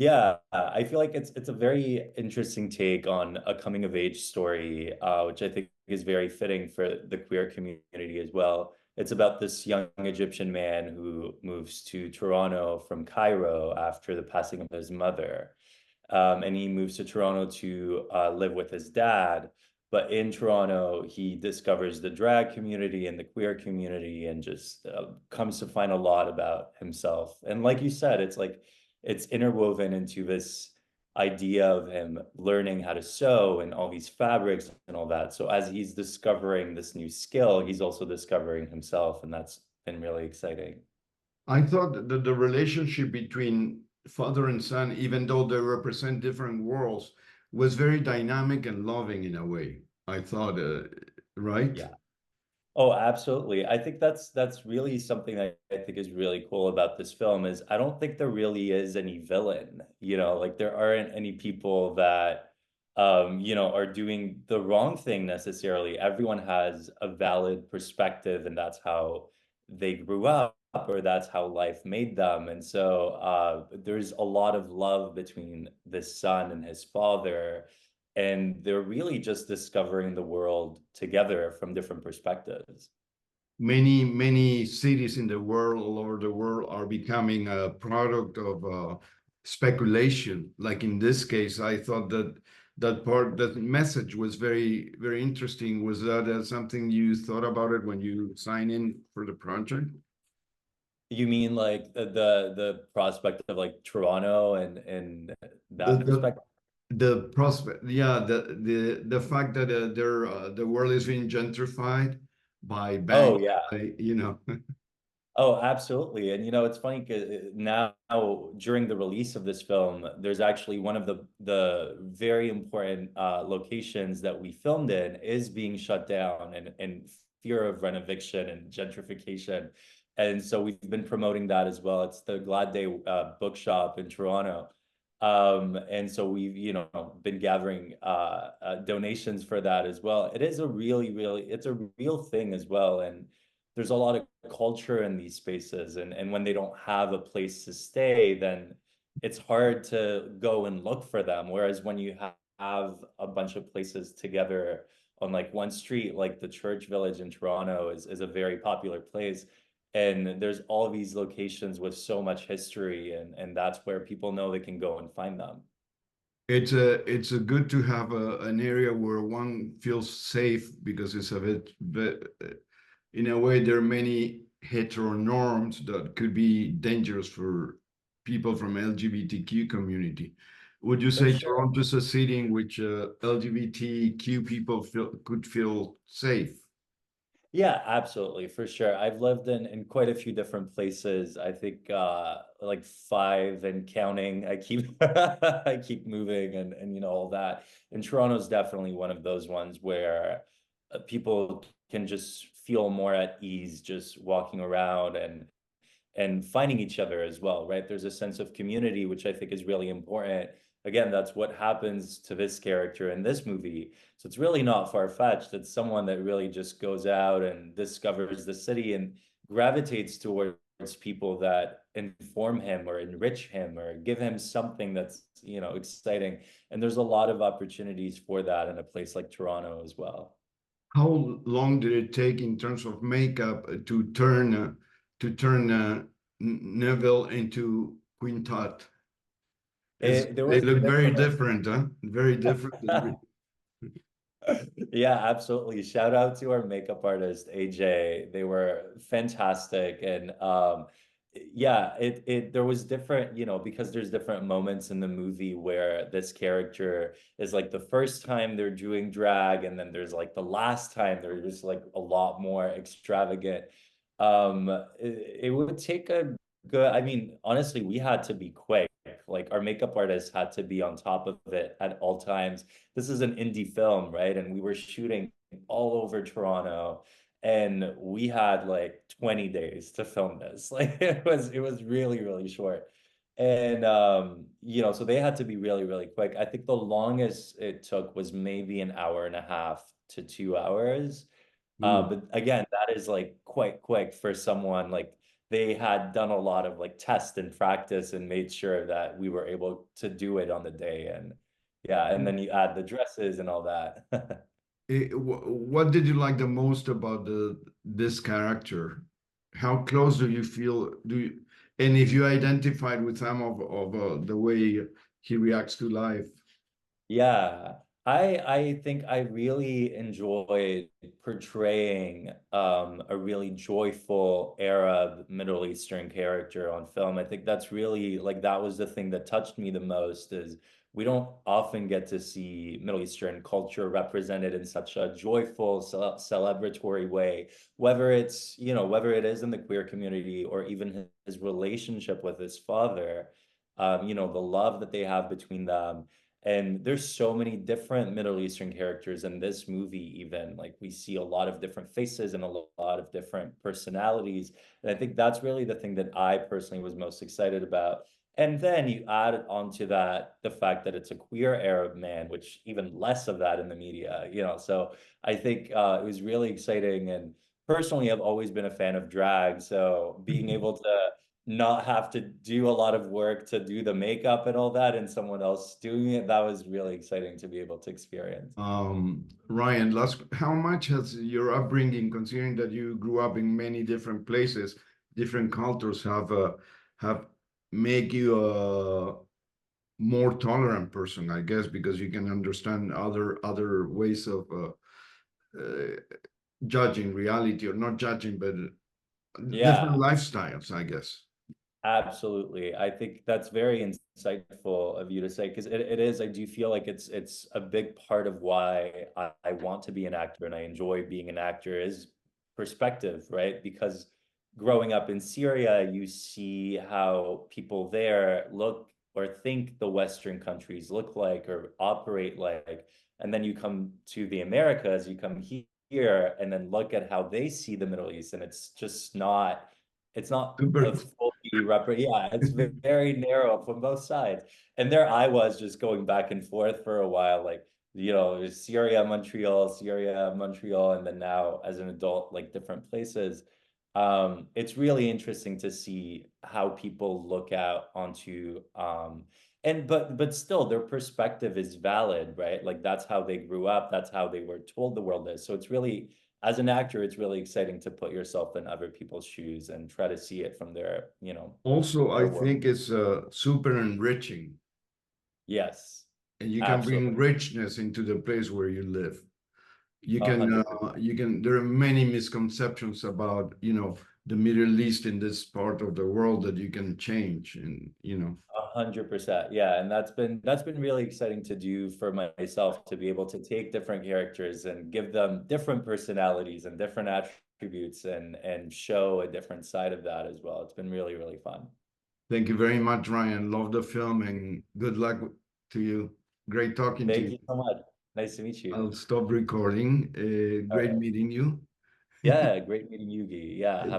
Yeah, I feel like it's a very interesting take on a coming of age story, which I think is very fitting for the queer community as well. It's about this young Egyptian man who moves to Toronto from Cairo after the passing of his mother. And he moves to Toronto to live with his dad. But in Toronto, he discovers the drag community and the queer community and just comes to find a lot about himself. And like you said, it's like it's interwoven into this idea of him learning how to sew and all these fabrics and all that. So as he's discovering this new skill, he's also discovering himself, and that's been really exciting. I thought that the relationship between father and son, even though they represent different worlds, was very dynamic and loving in a way. I thought, right? Yeah. Oh, absolutely. I think that's really something that I think is really cool about this film is I don't think there really is any villain, like there aren't any people that are doing the wrong thing necessarily. Everyone has a valid perspective and that's how they grew up or that's how life made them. And so there's a lot of love between this son and his father and they're really just discovering the world together from different perspectives. Many cities in the world, all over the world, are becoming a product of speculation. Like in this case, I thought that message was very interesting. Was that something you thought about it when you sign in for the project? You mean like the prospect of like Toronto and The that the perspective? the prospect, yeah, the fact that the world is being gentrified by Oh banks, yeah. Oh, absolutely. And it's funny 'cause now during the release of this film, there's actually one of the very important locations that we filmed in is being shut down and fear of renoviction and gentrification. And so we've been promoting that as well. It's the Glad Day bookshop in Toronto. And so we've, been gathering donations for that as well. It is a it's a real thing as well. And there's a lot of culture in these spaces and when they don't have a place to stay then it's hard to go and look for them whereas when you have a bunch of places together on like one street like the Church Village in Toronto is a very popular place and there's all these locations with so much history and that's where people know they can go and find them. It's a good to have an area where one feels safe because it's bit in a way there are many heteronorms that could be dangerous for people from LGBTQ community. Would you For say sure. Toronto is a city in which LGBTQ people could feel safe? Yeah, absolutely, for sure. I've lived in quite a few different places. I think like five and counting. I keep I keep moving and all that. And Toronto's definitely one of those ones where people can just feel more at ease just walking around and finding each other as well, right? There's a sense of community, which I think is really important. Again, that's what happens to this character in this movie. So it's really not far-fetched. It's someone that really just goes out and discovers the city and gravitates towards people that inform him or enrich him or give him something that's, exciting. And there's a lot of opportunities for that in a place like Toronto as well. How long did it take in terms of makeup to turn Neville into Queen Tut? There They was look very definitely different, huh? Very different. Yeah, absolutely. Shout out to our makeup artist, AJ. They were fantastic. And yeah, it there was different, because there's different moments in the movie where this character is like the first time they're doing drag, and then there's like the last time they're just like a lot more extravagant. It would take a good, I mean, honestly, we had to be quick. Like our makeup artist had to be on top of it at all times. This is an indie film, right? And we were shooting all over Toronto and we had like 20 days to film this. Like it was really, really short. And so they had to be really, really quick. I think the longest it took was maybe an hour and a half to 2 hours. Ooh. But again, that is like quite quick for someone like they had done a lot of like test and practice and made sure that we were able to do it on the day. And yeah, and then you add the dresses and all that. What did you like the most about this character? How close do you feel? And if you identified with some of the way he reacts to life? Yeah, I think I really enjoyed portraying a really joyful Arab Middle Eastern character on film. I think that's really like that was the thing that touched me the most is we don't often get to see Middle Eastern culture represented in such a joyful, celebratory way, whether it's, you know, whether it is in the queer community or even his relationship with his father, you know, the love that they have between them. And there's so many different Middle Eastern characters in this movie, even like we see a lot of different faces and a lot of different personalities. And I think that's really the thing that I personally was most excited about. And then you add onto that the fact that it's a queer Arab man, which even less of that in the media, you know. So I think it was really exciting. And personally, I've always been a fan of drag. So being able to not have to do a lot of work to do the makeup and all that and someone else doing it, that was really exciting to be able to experience. Ryan, how much has your upbringing, considering that you grew up in many different places, different cultures, have make you a more tolerant person, I guess, because you can understand other ways of judging reality, or not judging, but different Yeah. lifestyles, I guess. Absolutely. I think that's very insightful of you to say because it is, I do feel like it's a big part of why I want to be an actor and I enjoy being an actor is perspective, right? Because growing up in Syria, you see how people there look or think the Western countries look like or operate like, and then you come to the Americas, you come here and then look at how they see the Middle East, and it's not Super. a fully yeah, it's very narrow from both sides. And there I was just going back and forth for a while, like, you know, Syria, Montreal, and then now as an adult, like different places. It's really interesting to see how people look out onto and but still their perspective is valid, right? Like that's how they grew up, that's how they were told the world is. So it's really as an actor, it's really exciting to put yourself in other people's shoes and try to see it from their, you know, Also, I their world. think it's super enriching, Yes, and you can bring absolutely. richness into the place where you live. A hundred You can, there are many misconceptions about, the Middle East in this part of the world that you can change, and, 100%. Yeah. And that's been really exciting to do for myself to be able to take different characters and give them different personalities and different attributes and show a different side of that as well. It's been really, really fun. thank you very much, Ryan. Love the film, and good luck to you. Great talking to Thank you. you so much. Nice to meet you. I'll stop recording. All Great right. meeting you. Yeah, great meeting you, Guy. Yeah, have